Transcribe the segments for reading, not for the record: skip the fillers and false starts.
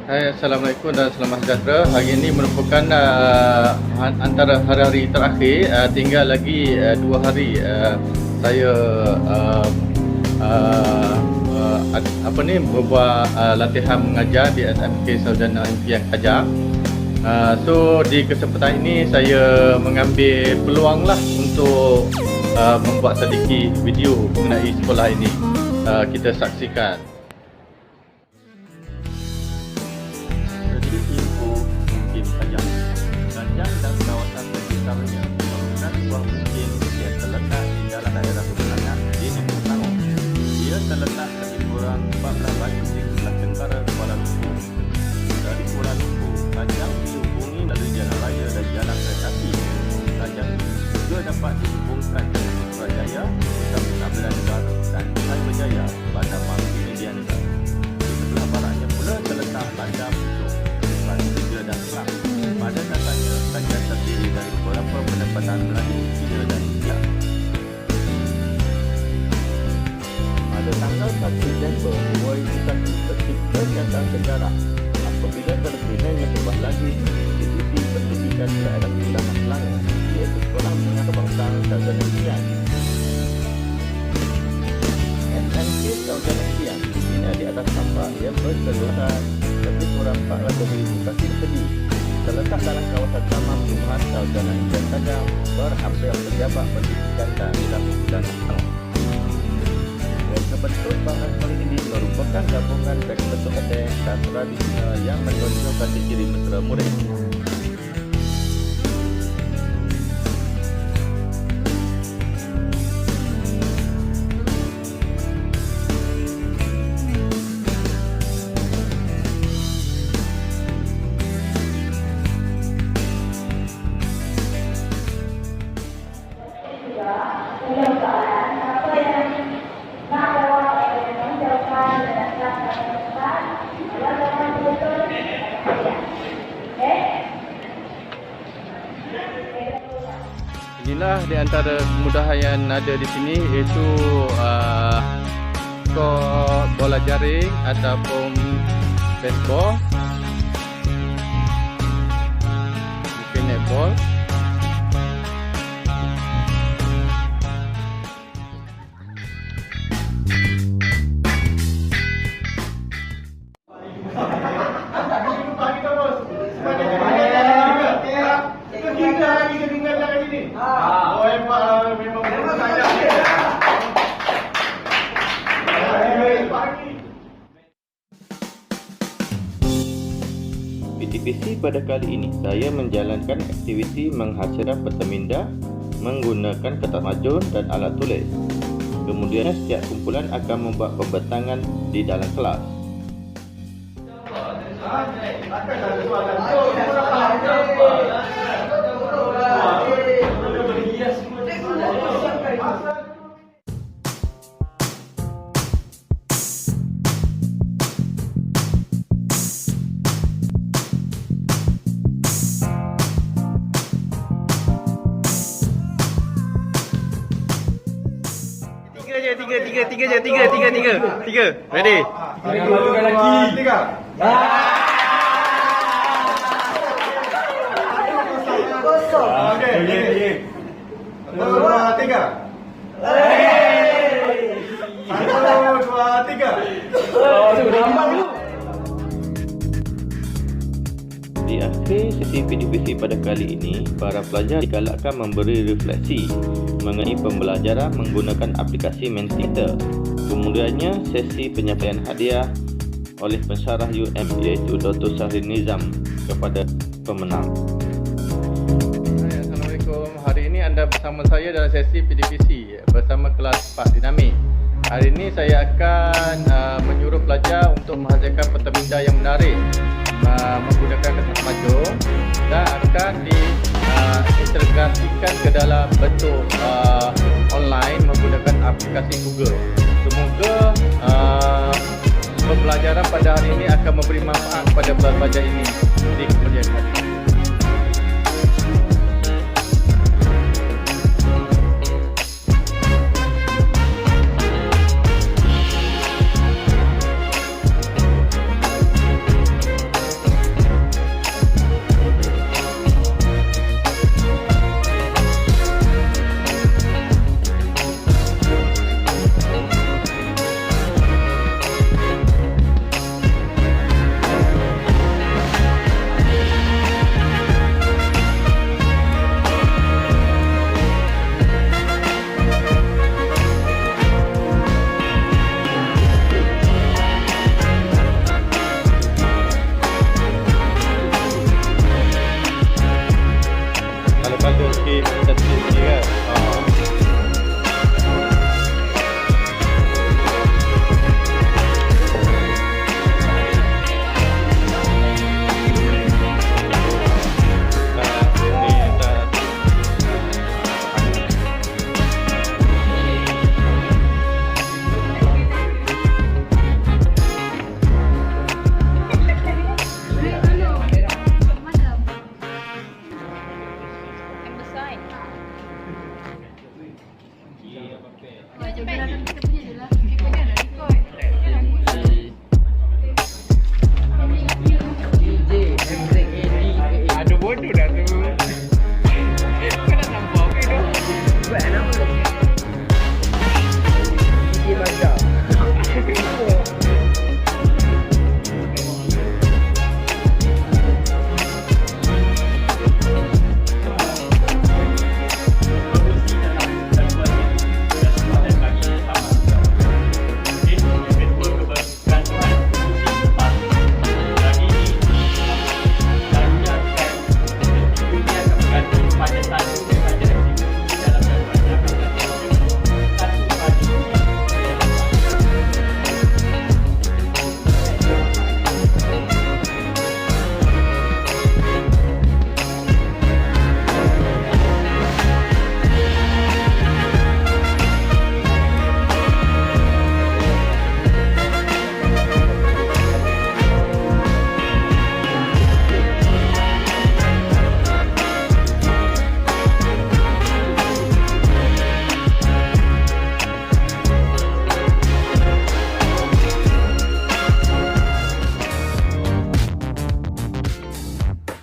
Hai, Assalamualaikum dan selamat sejahtera. Hari ini merupakan antara hari-hari terakhir. Tinggal lagi 2 hari saya berbuat latihan mengajar di SMK Sarjana Impian Kajang. So di kesempatan ini saya mengambil peluang lah untuk membuat sedikit video mengenai sekolah ini. Kita saksikan. Kajang dan kawasan sekitarnya merupakan sebuah masjid yang terletak di dalam daerah pegunungan di Negeri Selangor. Ia terletak lebih kurang 14 mil di sebelah tenggara Kuala Lumpur. Dari Kuala Lumpur, Kajang dihubungi melalui jalan raya dan jalan kereta api. Kajang juga dapat dihubungkan dengan Putrajaya, Pusat Bela Negara dan Cyberjaya, Bandar Malaysia Media Negara. Di sebelah baratnya pula terletak Bandar Pucuk, Batu Tiga dan Kelang. Pada dasarnya, Kajang terdiri dari beberapa pendapatan Melayu, Cina dan India. Pada tanggal 1 Disember 2001 tercipta Jabatan Sejarah apabila terpilihnya sebuah lagi institusi pendidikan daerah Ulama Selangor, iaitu Sekolah Menengah Kebangsaan Sarjana Impian. SMK Sarjana Impian dibina di atas tapak yang berterusan lebih kurang 400,000 kaki persegi. Terletak dalam kawasan taman perumahan Sarjana Impian Kajang berhampir pejabat pendidikan dan Ulama Selangor. Bentuk bangunan sekolah ini merupakan gabungan bentuk modern dan tradisional yang menonjolkan ciri mesra murid. Inilah di antara kemudahan yang ada di sini, iaitu skor bola jaring ataupun baseball, mungkin netball. PTPC pada kali ini saya menjalankan aktiviti menghasilkan peta minda menggunakan kertas majun dan alat tulis. Kemudian setiap kumpulan akan membuat pembentangan di dalam kelas. Tiga. Ready? Majukan lagi. Tiga. Okey. 1, 2, 3. 1, 2, 3. Di akhir sesi PTPC pada kali ini, para pelajar digalakkan memberi refleksi mengenai pembelajaran menggunakan aplikasi Mentimeter. Kemudiannya sesi penyampaian hadiah oleh pensyarah UM, iaitu Dr. Syahrin Nizam kepada pemenang. Hai, Assalamualaikum. Hari ini anda bersama saya dalam sesi PTPC bersama kelas 4 dinamik. Hari ini saya akan menyuruh pelajar untuk menghasilkan peta minda yang menarik menggunakan kertas majun dan akan diintegrasikan ke dalam bentuk online menggunakan aplikasi Google. Semoga pembelajaran pada hari ini akan memberi manfaat kepada pelajar ini di kemudian hari. sikit cantik sikit kan. Aduh bodoh dah tu. Kau dah nampak ke tu? Buat nama tu. Gigi Mazda.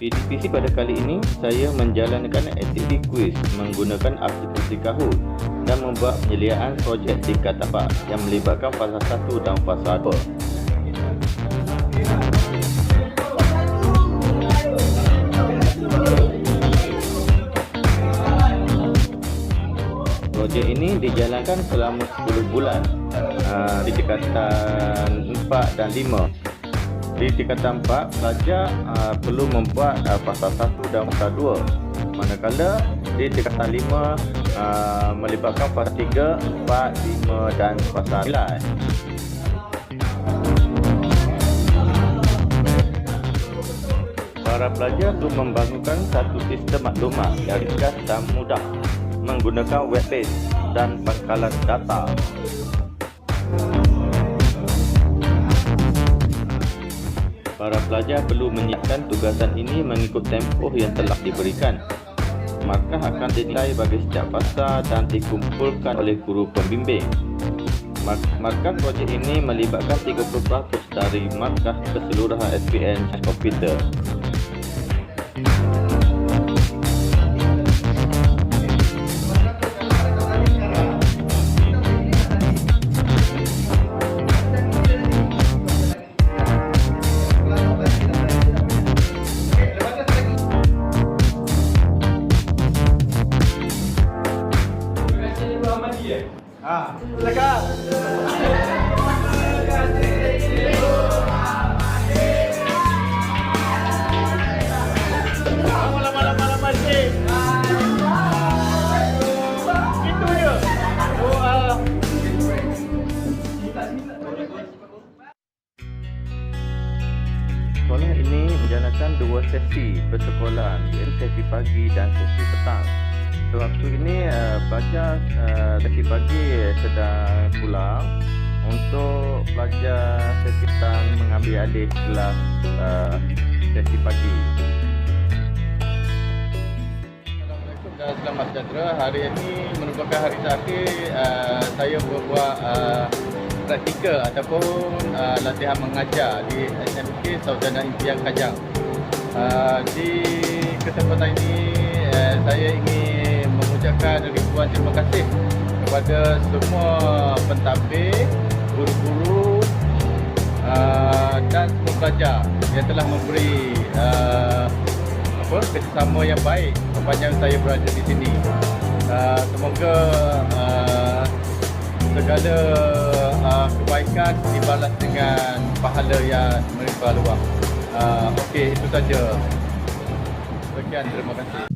Edukasi pada kali ini, saya menjalankan aktiviti kuis menggunakan aplikasi Kahoot dan membuat penyeliaan projek tingkat tapak yang melibatkan fasa 1 dan fasa 2. Projek ini dijalankan selama 10 bulan di tingkatan 4 dan 5. Di tingkatan 4, pelajar perlu membuat fasa 1 dan fasa 2. Manakala di tingkatan 5 melibatkan fasa 3, 4, 5 dan fasa 9. Para pelajar perlu membangunkan satu sistem maklumat yang ringkas dan mudah menggunakan web-based dan pangkalan data. Para pelajar perlu menyiapkan tugasan ini mengikut tempoh yang telah diberikan. Markah akan dinilai bagi setiap fasa dan dikumpulkan oleh guru pembimbing. Markah projek ini melibatkan 30% dari markah keseluruhan SPM komputer. Silakan. Lama-lama cik. Itu je. Sekolah ini menjalankan 2 sesi persekolahan, iaitu sesi pagi dan sesi petang. Sewaktu ini pelajar sesi pagi sedang pulang untuk pelajar sesi petang mengambil alih kelas sesi pagi. Assalamualaikum dan selamat sejahtera. Hari ini merupakan hari terakhir saya buat praktikal ataupun latihan mengajar di SMK Sarjana Impian Kajang. Di kesempatan ini saya ingin mengucapkan ribuan terima kasih kepada semua pentadbir, guru-guru dan semua pelajar yang telah memberi kerjasama yang baik sepanjang saya berada di sini. Semoga segala kebaikan dibalas dengan pahala yang melimpah luas. Okey, itu saja. Sekian, terima kasih.